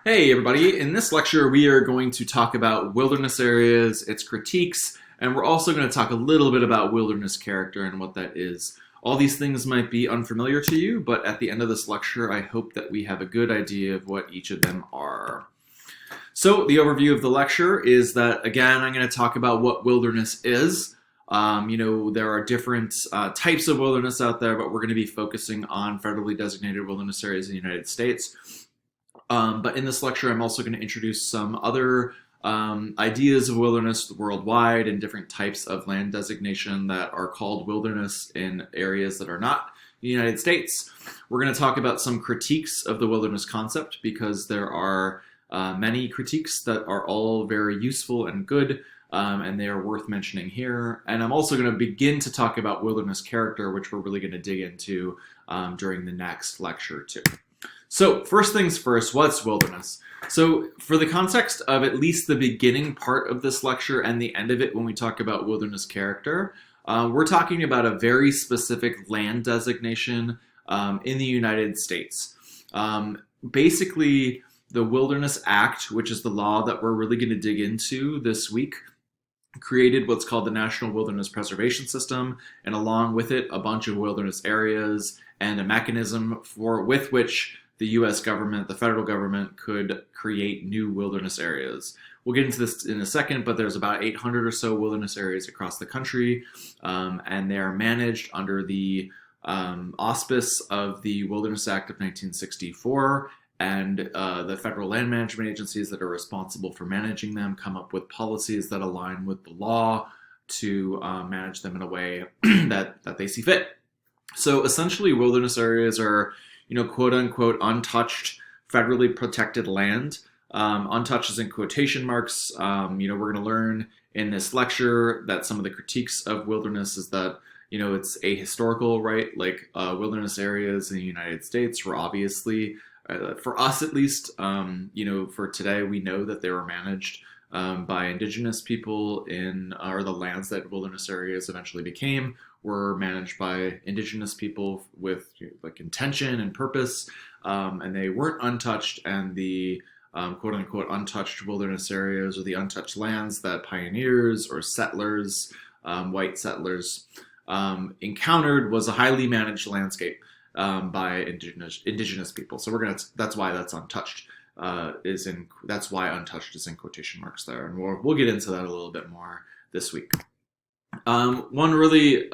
Hey everybody, in this lecture we are going to talk about wilderness areas, its critiques, and we're also going to talk a little bit about wilderness character and what that is. All these things might be unfamiliar to you, but at the end of this lecture I hope that we have a good idea of what each of them are. So the overview of the lecture is that, again, I'm going to talk about what wilderness is. There are different types of wilderness out there, but we're going to be focusing on federally designated wilderness areas in the United States. But in this lecture, I'm also going to introduce some other ideas of wilderness worldwide and different types of land designation that are called wilderness in areas that are not the United States. We're going to talk about some critiques of the wilderness concept because there are many critiques that are all very useful and good, and they are worth mentioning here. And I'm also going to begin to talk about wilderness character, which we're really going to dig into during the next lecture too. So first things first, what's wilderness? So for the context of at least the beginning part of this lecture and the end of it when we talk about wilderness character, we're talking about a very specific land designation in the United States. Basically, the Wilderness Act, which is the law that we're really going to dig into this week, created what's called the National Wilderness Preservation System, and along with it, a bunch of wilderness areas and a mechanism with which the U.S. government, the federal government, could create new wilderness areas. We'll get into this in a second, but there's about 800 or so wilderness areas across the country, and they are managed under the auspice of the Wilderness Act of 1964, and the federal land management agencies that are responsible for managing them come up with policies that align with the law to manage them in a way that they see fit. So essentially, wilderness areas are, quote unquote, untouched, federally protected land. Untouched is in quotation marks. We're going to learn in this lecture that some of the critiques of wilderness is that, it's ahistorical, right? Like wilderness areas in the United States were obviously, for us at least, for today, we know that they were managed by indigenous people or the lands that wilderness areas eventually became were managed by indigenous people with like intention and purpose, and they weren't untouched, and the quote-unquote untouched wilderness areas or the untouched lands that pioneers or settlers, white settlers, encountered was a highly managed landscape by indigenous people. So that's why that's untouched. That's why untouched is in quotation marks there, and we'll get into that a little bit more this week. One really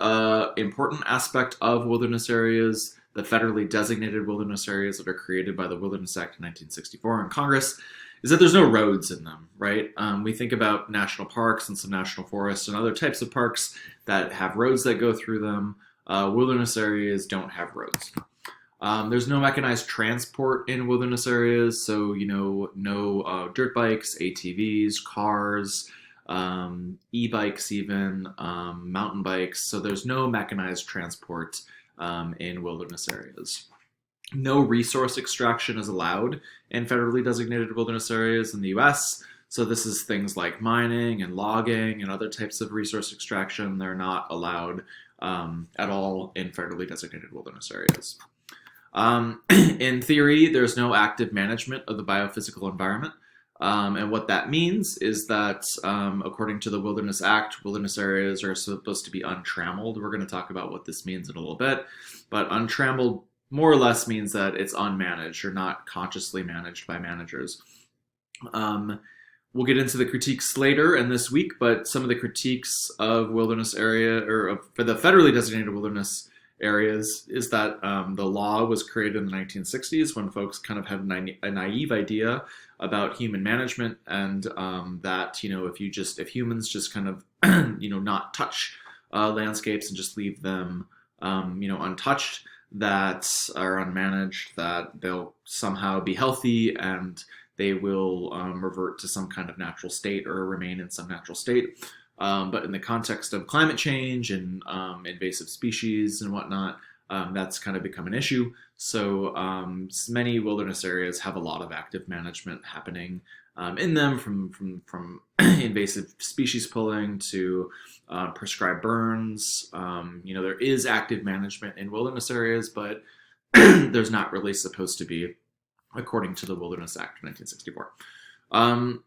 important aspect of wilderness areas, the federally designated wilderness areas that are created by the Wilderness Act of 1964 in Congress, is that there's no roads in them, right? We think about national parks and some national forests and other types of parks that have roads that go through them. Wilderness areas don't have roads. There's no mechanized transport in wilderness areas, so no dirt bikes, ATVs, cars, e-bikes even, mountain bikes. So there's no mechanized transport in wilderness areas. No resource extraction is allowed in federally designated wilderness areas in the US. So this is things like mining and logging and other types of resource extraction. They're not allowed at all in federally designated wilderness areas. In theory, there's no active management of the biophysical environment. And what that means is that, according to the Wilderness Act, wilderness areas are supposed to be untrammeled. We're going to talk about what this means in a little bit. But untrammeled more or less means that it's unmanaged or not consciously managed by managers. We'll get into the critiques later in this week, but some of the critiques of wilderness area for the federally designated wilderness areas is that the law was created in the 1960s when folks kind of had a naive idea about human management, and that if humans just kind of not touch landscapes and just leave them untouched, that are unmanaged, that they'll somehow be healthy and they will revert to some kind of natural state or remain in some natural state. But in the context of climate change and invasive species and whatnot, that's kind of become an issue. So many wilderness areas have a lot of active management happening in them, from invasive species pulling to prescribed burns. There is active management in wilderness areas, but there's not really supposed to be according to the Wilderness Act of 1964.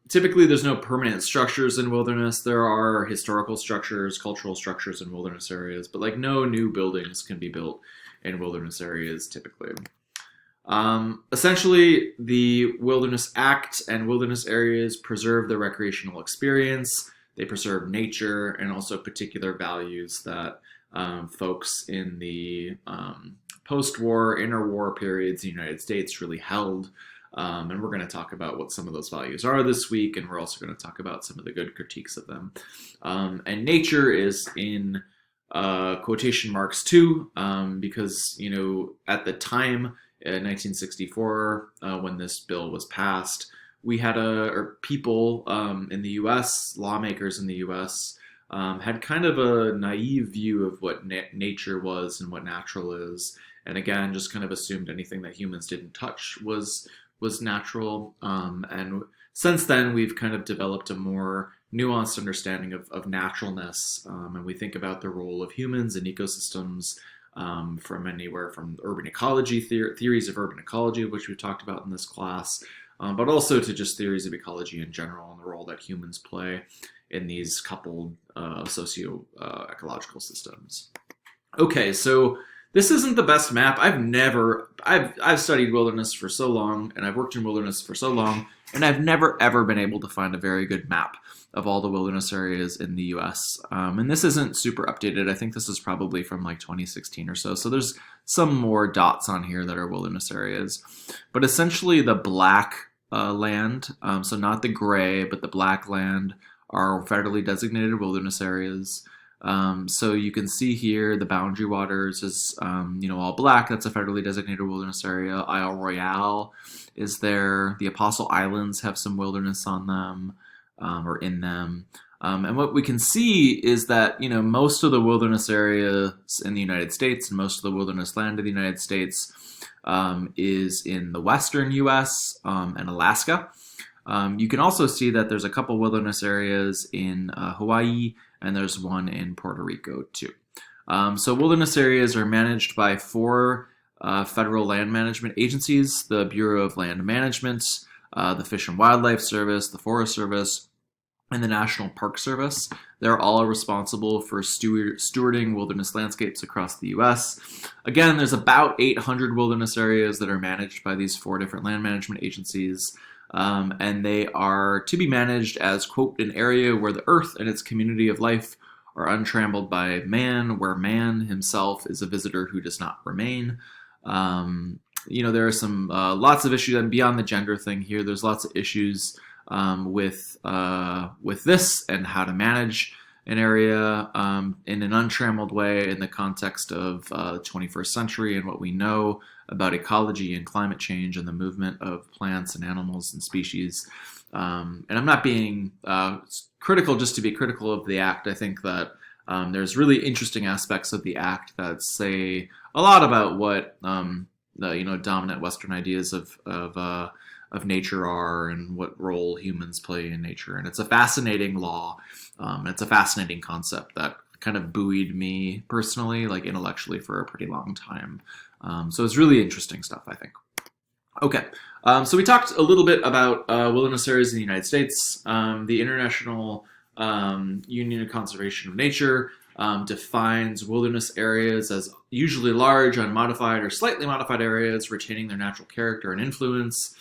Typically, there's no permanent structures in wilderness. There are historical structures, cultural structures in wilderness areas, but like no new buildings can be built in wilderness areas typically. Essentially, the Wilderness Act and wilderness areas preserve the recreational experience. They preserve nature and also particular values that folks in the post-war, interwar periods in the United States really held. And we're going to talk about what some of those values are this week, and we're also going to talk about some of the good critiques of them. And nature is in quotation marks too, because, you know, at the time, in 1964, when this bill was passed, we had people in the U.S., lawmakers in the U.S., had kind of a naive view of what nature was and what natural is, and again, just kind of assumed anything that humans didn't touch was natural. And since then, we've kind of developed a more nuanced understanding of naturalness, and we think about the role of humans in ecosystems. From anywhere from urban ecology, theories of urban ecology, which we've talked about in this class, but also to just theories of ecology in general and the role that humans play in these coupled socio-ecological systems. Okay, so this isn't the best map. I've studied wilderness for so long, and I've worked in wilderness for so long, and I've never ever been able to find a very good map of all the wilderness areas in the US. And this isn't super updated. I think this is probably from like 2016 or so. So there's some more dots on here that are wilderness areas. But essentially the black land, so not the gray, but the black land, are federally designated wilderness areas. So you can see here the Boundary Waters is, all black. That's a federally designated wilderness area. Isle Royale is there. The Apostle Islands have some wilderness on them, or in them. And what we can see is that, most of the wilderness areas in the United States and most of the wilderness land of the United States is in the western U.S. And Alaska. You can also see that there's a couple wilderness areas in Hawaii, and there's one in Puerto Rico too. So wilderness areas are managed by 4 federal land management agencies: the Bureau of Land Management, the Fish and Wildlife Service, the Forest Service, and the National Park Service. They're all responsible for stewarding wilderness landscapes across the U.S. Again, there's about 800 wilderness areas that are managed by these 4 different land management agencies. And they are to be managed as, quote, an area where the earth and its community of life are untrammeled by man, where man himself is a visitor who does not remain. There are some lots of issues, and beyond the gender thing here, there's lots of issues with this and how to manage an area in an untrammeled way in the context of the 21st century and what we know about ecology and climate change and the movement of plants and animals and species. And I'm not being critical just to be critical of the Act. I think that there's really interesting aspects of the Act that say a lot about what the dominant Western ideas of nature are and what role humans play in nature. And it's a fascinating law. It's a fascinating concept that kind of buoyed me personally, like intellectually, for a pretty long time. So it's really interesting stuff, I think. Okay, so we talked a little bit about wilderness areas in the United States. The International Union of Conservation of Nature defines wilderness areas as usually large, unmodified, or slightly modified areas retaining their natural character and influence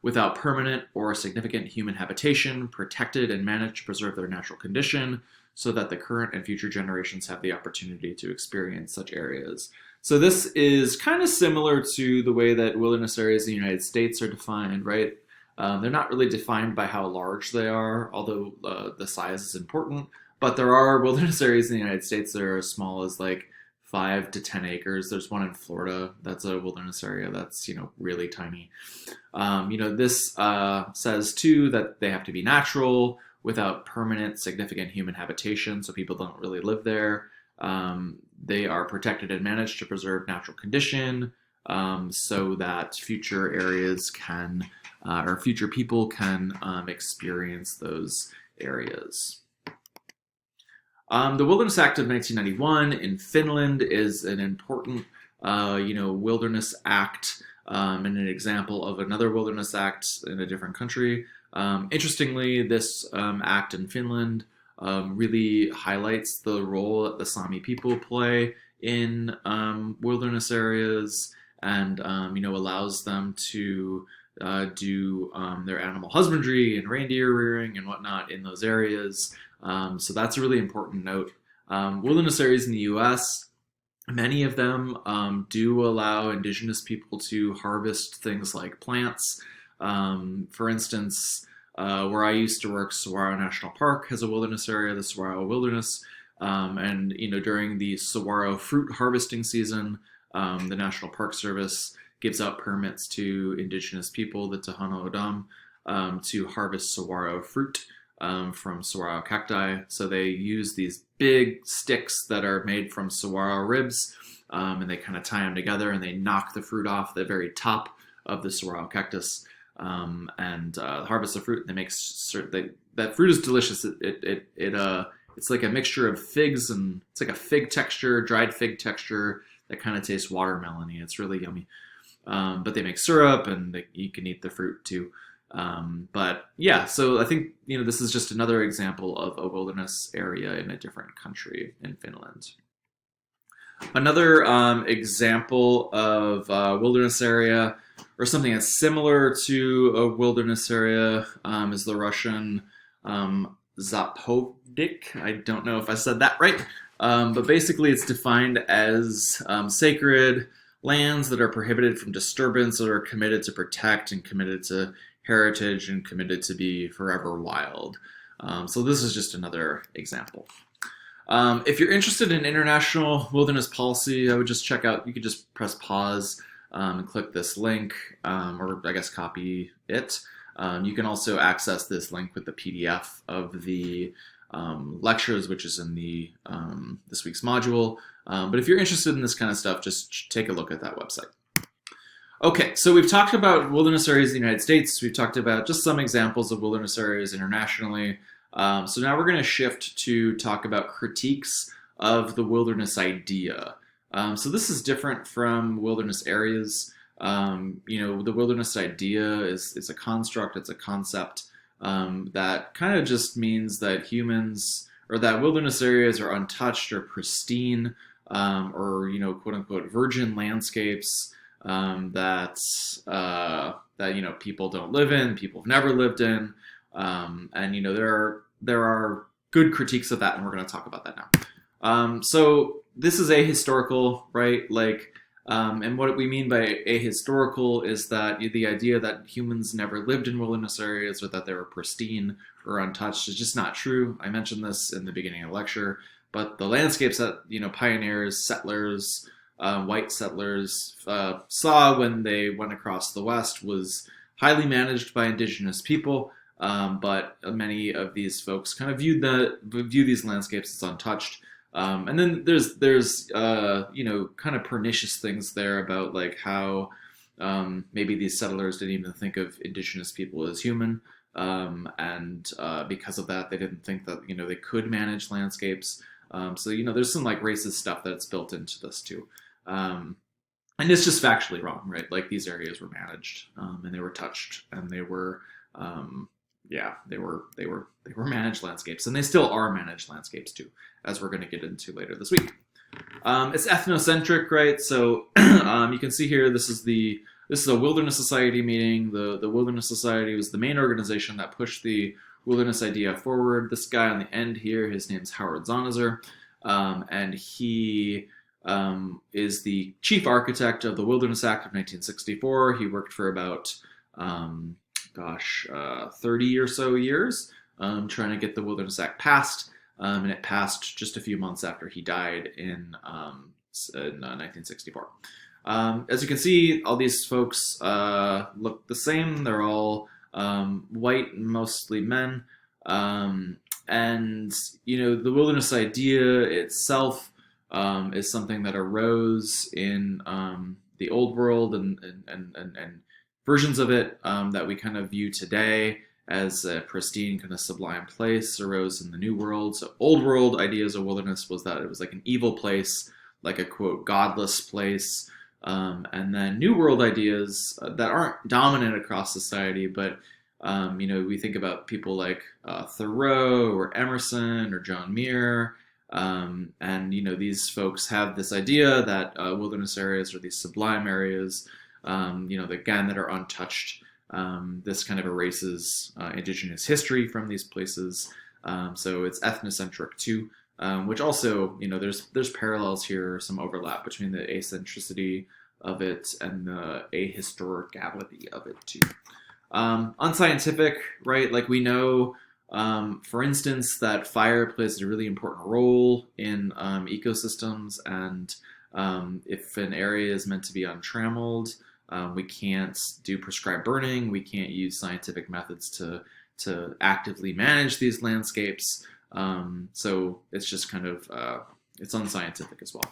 without permanent or significant human habitation, protected and managed to preserve their natural condition so that the current and future generations have the opportunity to experience such areas. So this is kind of similar to the way that wilderness areas in the United States are defined, right? They're not really defined by how large they are, although the size is important. But there are wilderness areas in the United States that are as small as like 5 to 10 acres. There's one in Florida that's a wilderness area that's, really tiny. This says too that they have to be natural without permanent, significant human habitation, so people don't really live there. They are protected and managed to preserve natural condition, so that future areas can, or future people can experience those areas. The Wilderness Act of 1991 in Finland is an important, wilderness act and an example of another wilderness act in a different country. Interestingly, this act in Finland really highlights the role that the Sami people play in wilderness areas, and allows them to do their animal husbandry and reindeer rearing and whatnot in those areas. So that's a really important note. Wilderness areas in the U.S., many of them do allow indigenous people to harvest things like plants. For instance, where I used to work, Saguaro National Park has a wilderness area, the Saguaro Wilderness. And during the saguaro fruit harvesting season, the National Park Service gives out permits to indigenous people, the Tohono O'odham, to harvest saguaro fruit from saguaro cacti. So they use these big sticks that are made from saguaro ribs, and they kind of tie them together, and they knock the fruit off the very top of the saguaro cactus, and harvest the fruit. And they make certain that fruit is delicious. It's like a mixture of figs, and it's like a fig texture, dried fig texture that kind of tastes watermelony. It's really yummy. But they make syrup, and you can eat the fruit too. But yeah, so I think this is just another example of a wilderness area in a different country in Finland. Another example of a wilderness area, or something that's similar to a wilderness area, is the Russian Zapodik. I don't know if I said that right, but basically it's defined as sacred lands that are prohibited from disturbance, that are committed to protect and committed to heritage and committed to be forever wild. So this is just another example. If you're interested in international wilderness policy, I would just check out, you could just press pause and click this link, or I guess copy it. You can also access this link with the PDF of the lectures, which is in the this week's module. But if you're interested in this kind of stuff, just take a look at that website. Okay, so we've talked about wilderness areas in the United States. We've talked about just some examples of wilderness areas internationally. So now we're going to shift to talk about critiques of the wilderness idea. So this is different from wilderness areas. The wilderness idea is a construct, it's a concept that kind of just means that humans, or that wilderness areas are untouched or pristine, or quote unquote virgin landscapes that people don't live in, people have never lived in, and there are good critiques of that, and we're going to talk about that now. So this is ahistorical, right? And what we mean by ahistorical is that the idea that humans never lived in wilderness areas, or that they were pristine or untouched, is just not true. I mentioned this in the beginning of the lecture, but the landscapes that pioneers, settlers, white settlers saw when they went across the West was highly managed by indigenous people, but many of these folks kind of view these landscapes as untouched. And then there's kind of pernicious things there about how maybe these settlers didn't even think of indigenous people as human, and because of that they didn't think that they could manage landscapes. So there's some racist stuff that's built into this too, and it's just factually wrong, right? These areas were managed, and they were touched, and they were they were managed landscapes, and they still are managed landscapes too, as we're going to get into later this week. It's ethnocentric, right? So you can see here, this is a Wilderness Society meeting. The Wilderness Society was the main organization that pushed the wilderness idea forward. This guy on the end here, his name's Howard Zonizer, and he is the chief architect of the Wilderness Act of 1964. He worked for about 30 or so years trying to get the Wilderness Act passed, and it passed just a few months after he died in 1964. As you can see, all these folks look the same. They're all white, mostly men, and the wilderness idea itself is something that arose in the old world, and versions of it that we kind of view today as a pristine, kind of sublime place arose in the New World. So old world ideas of wilderness was that it was like an evil place, like a quote godless place, And then New World ideas that aren't dominant across society, but we think about people like Thoreau or Emerson or John Muir, and these folks have this idea that wilderness areas are these sublime areas, again that are untouched. This kind of erases indigenous history from these places, so it's ethnocentric too. Which also, there's parallels here, some overlap between the acentricity of it and the ahistoricality of it too. Unscientific, right? Like we know, for instance, that fire plays a really important role in ecosystems, and if an area is meant to be untrammeled, we can't do prescribed burning. We can't use scientific methods to actively manage these landscapes. So it's just kind of it's unscientific as well.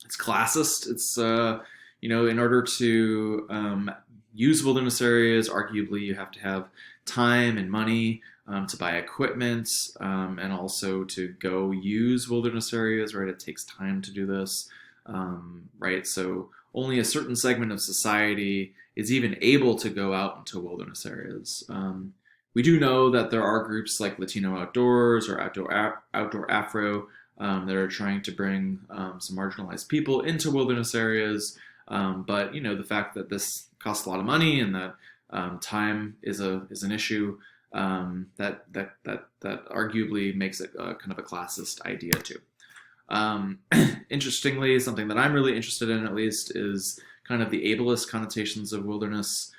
It's classist. It's in order to use wilderness areas, arguably you have to have time and money to buy equipment, and also to go use wilderness areas. Right, it takes time to do this. Right, so only a certain segment of society is even able to go out into wilderness areas. We do know that there are groups like Latino Outdoors or Outdoor Afro that are trying to bring some marginalized people into wilderness areas. But the fact that this costs a lot of money and that time is an issue, that arguably makes it kind of a classist idea too. Interestingly, something that I'm really interested in, at least, is kind of the ableist connotations of wilderness.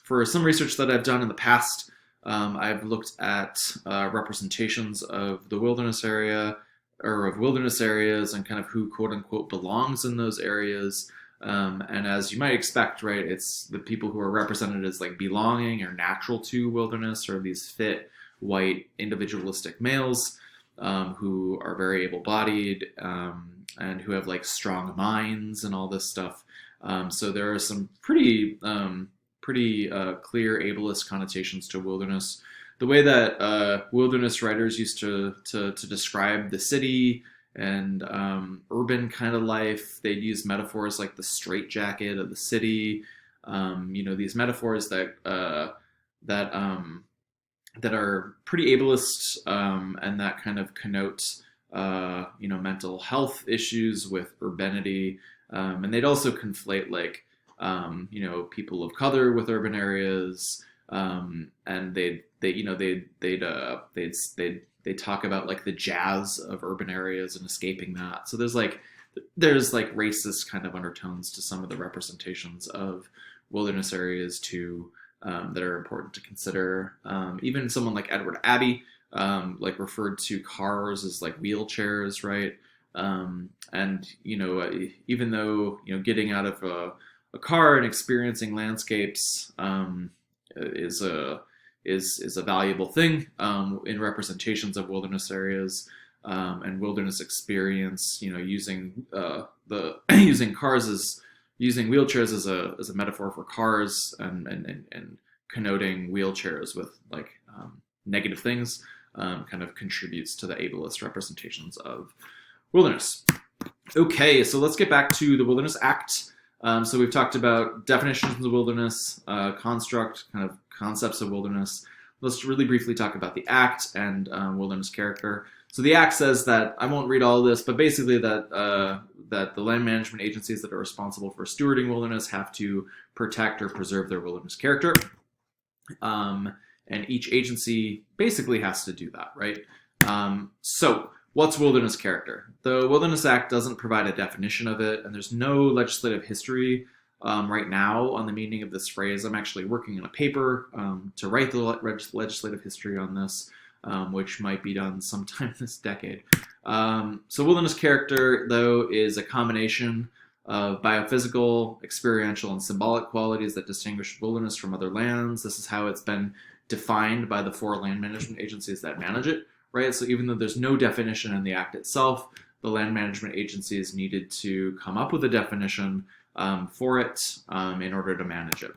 For some research that I've done in the past, I've looked at representations of the wilderness area or of wilderness areas and kind of who quote unquote belongs in those areas. And as you might expect, right, it's the people who are represented as like belonging or natural to wilderness, or these fit white individualistic males who are very able-bodied and who have like strong minds and all this stuff. So there are some pretty clear ableist connotations to wilderness. The way that wilderness writers used to describe the city and urban kind of life, they'd use metaphors like the straitjacket of the city. These metaphors that are pretty ableist, and that kind of connote mental health issues with urbanity, and they'd also conflate like people of color with urban areas, and they'd talk about like the jazz of urban areas and escaping that. So there's racist kind of undertones to some of the representations of wilderness areas too, that are important to consider. Even someone like Edward Abbey referred to cars as like wheelchairs, right? And even though getting out of a car and experiencing landscapes is a valuable thing in representations of wilderness areas and wilderness experience. Using using wheelchairs as a metaphor for cars and connoting wheelchairs with like negative things kind of contributes to the ableist representations of wilderness. Okay, so let's get back to the Wilderness Act. So we've talked about definitions of wilderness, construct, kind of concepts of wilderness. Let's really briefly talk about the Act and wilderness character. So the Act says that, I won't read all of this, but basically that the land management agencies that are responsible for stewarding wilderness have to protect or preserve their wilderness character. And each agency basically has to do that, right? So what's wilderness character? The Wilderness Act doesn't provide a definition of it, and there's no legislative history right now on the meaning of this phrase. I'm actually working on a paper to write the legislative history on this, which might be done sometime this decade. So wilderness character, though, is a combination of biophysical, experiential, and symbolic qualities that distinguish wilderness from other lands. This is how it's been defined by the 4 land management agencies that manage it. Right, so even though there's no definition in the Act itself, the land management agencies needed to come up with a definition for it in order to manage it.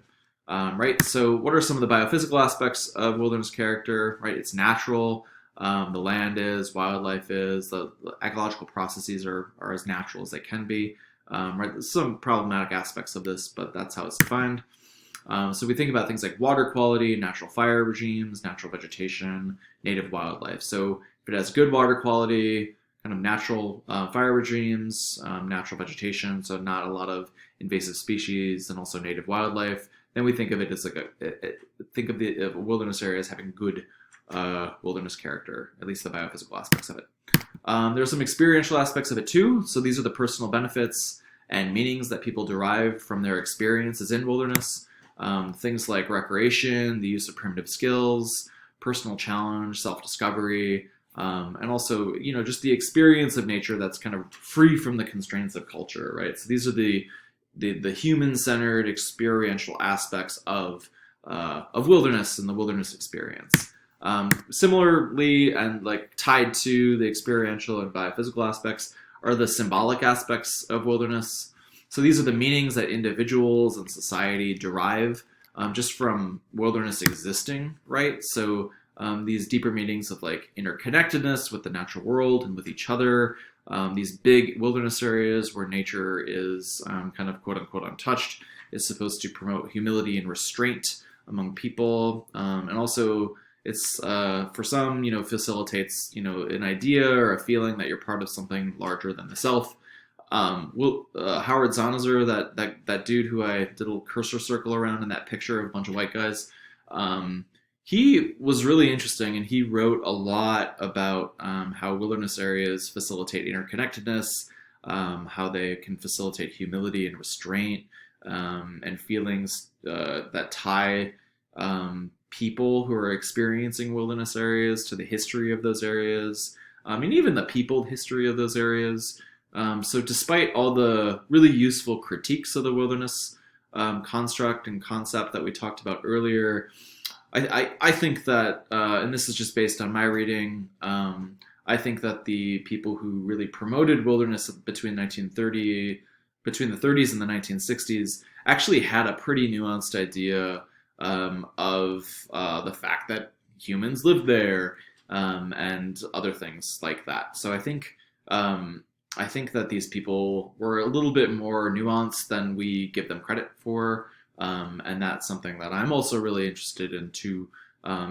Right, so what are some of the biophysical aspects of wilderness character? Right, it's natural. The land is, wildlife is, the ecological processes are as natural as they can be. right? There's some problematic aspects of this, but that's how it's defined. So we think about things like water quality, natural fire regimes, natural vegetation, native wildlife. So if it has good water quality, kind of natural fire regimes, natural vegetation, so not a lot of invasive species, and also native wildlife, then we think of it as like think of the wilderness area as having good wilderness character, at least the biophysical aspects of it. There's some experiential aspects of it too. So these are the personal benefits and meanings that people derive from their experiences in wilderness. Things like recreation, the use of primitive skills, personal challenge, self-discovery, and also, just the experience of nature that's kind of free from the constraints of culture, right? So these are the human-centered experiential aspects of wilderness and the wilderness experience. Similarly, and like tied to the experiential and biophysical aspects, are the symbolic aspects of wilderness. So these are the meanings that individuals and society derive just from wilderness existing, right? So these deeper meanings of like interconnectedness with the natural world and with each other, these big wilderness areas where nature is kind of quote unquote untouched, is supposed to promote humility and restraint among people, and also it's for some, facilitates an idea or a feeling that you're part of something larger than the self. Howard Zonizer, that dude who I did a little cursor circle around in that picture of a bunch of white guys, he was really interesting, and he wrote a lot about how wilderness areas facilitate interconnectedness, how they can facilitate humility and restraint, and feelings that tie people who are experiencing wilderness areas to the history of those areas, and even the peopled history of those areas. So despite all the really useful critiques of the wilderness construct and concept that we talked about earlier, I think that, and this is just based on my reading, I think that the people who really promoted wilderness between the 30s and the 1960s actually had a pretty nuanced idea of the fact that humans lived there, and other things like that. So I think that these people were a little bit more nuanced than we give them credit for, and that's something that I'm also really interested in too,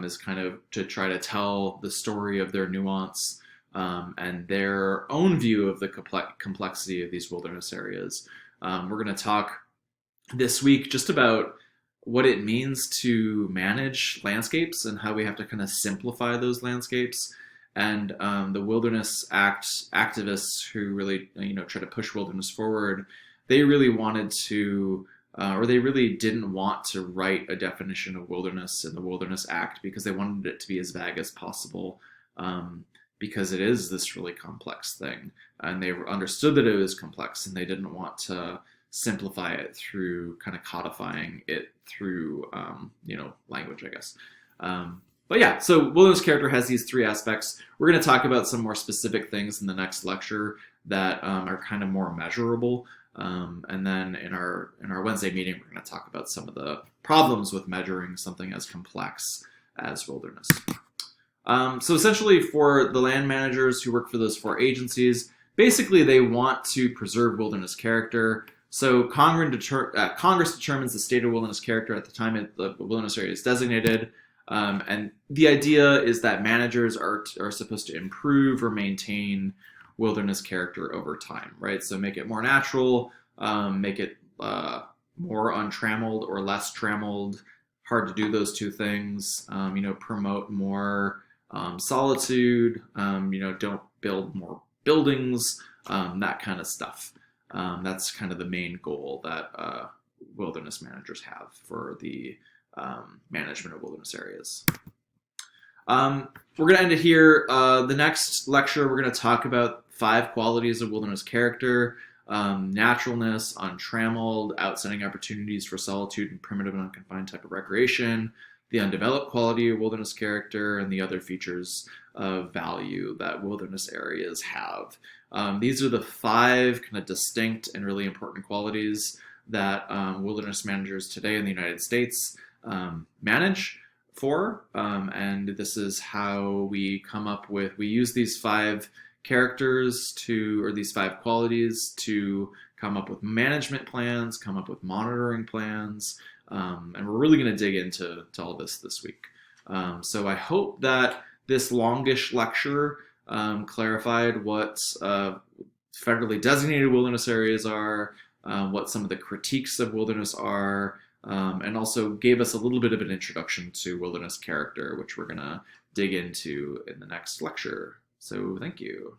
is kind of to try to tell the story of their nuance, and their own view of the complexity of these wilderness areas. We're going to talk this week just about what it means to manage landscapes and how we have to kind of simplify those landscapes. And the Wilderness Act activists who really, try to push wilderness forward, they really wanted to, or they really didn't want to write a definition of wilderness in the Wilderness Act because they wanted it to be as vague as possible, because it is this really complex thing. And they understood that it was complex, and they didn't want to simplify it through kind of codifying it through, language, I guess. But yeah, so wilderness character has these three aspects. We're going to talk about some more specific things in the next lecture that are kind of more measurable. And then in our Wednesday meeting, we're going to talk about some of the problems with measuring something as complex as wilderness. So essentially, for the land managers who work for those four agencies, basically they want to preserve wilderness character. So Congress determines the state of wilderness character at the time the wilderness area is designated. And the idea is that managers are supposed to improve or maintain wilderness character over time, right? So make it more natural, make it more untrammeled or less trammeled. Hard to do those two things. Promote more solitude. Don't build more buildings. That kind of stuff. That's kind of the main goal that wilderness managers have for the management of wilderness areas. We're going to end it here. The next lecture, we're going to talk about 5 qualities of wilderness character: naturalness, untrammeled, outstanding opportunities for solitude and primitive and unconfined type of recreation, the undeveloped quality of wilderness character, and the other features of value that wilderness areas have. These are the 5 kind of distinct and really important qualities that wilderness managers today in the United States manage for, and this is how we use these 5 characters or these 5 qualities to come up with management plans, come up with monitoring plans, and we're really going to dig into all this week. So I hope that this longish lecture clarified what federally designated wilderness areas are, what some of the critiques of wilderness are, and also gave us a little bit of an introduction to wilderness character, which we're going to dig into in the next lecture. So thank you.